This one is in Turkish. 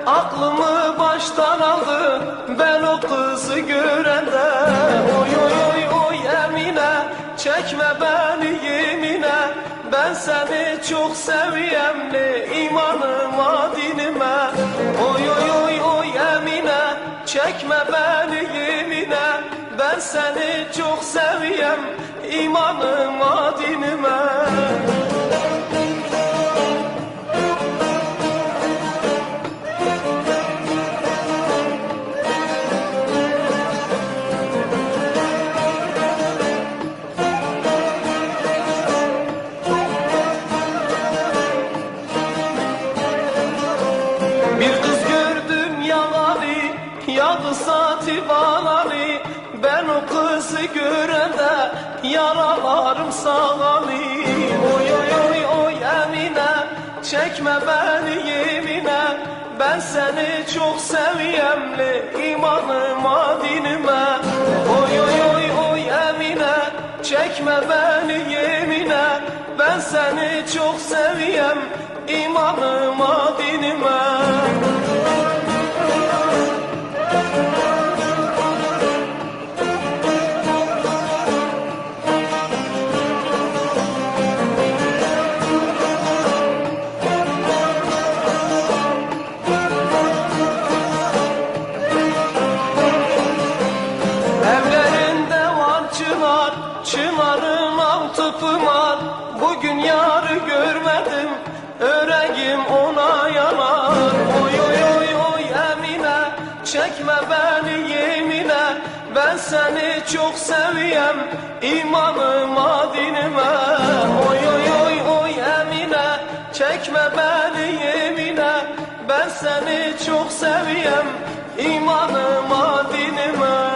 Aklımı baştan aldı ben o kızı görende. Oy oy oy oy Emine, çekme beni yemine. Ben seni çok seviyemli, imanıma dinime. Oy oy oy oy Emine, çekme beni yemine. Ben seni çok seviyem, imanıma dinime. Bir kız gördüm yalanı, yadı saati bağlanı. Ben o kızı görende yaralarım sağlanı. Oy oy oy oy Emine, çekme beni yemine. Ben seni çok seviyemli, imanıma dinime. Oy oy oy oy Emine, çekme beni yemine. Ben seni çok seviyem, imanıma dinime. Evlerinde var çınar, çınarın altı pınar. Bugün yarı görmedim, öreğim ona yanar. Oy oy oy oy Emine, çekme beni yemine. Ben seni çok seviyem, imanıma dinime. Oy oy oy oy Emine, çekme beni yemine. Ben seni çok seviyem, imanıma dinime.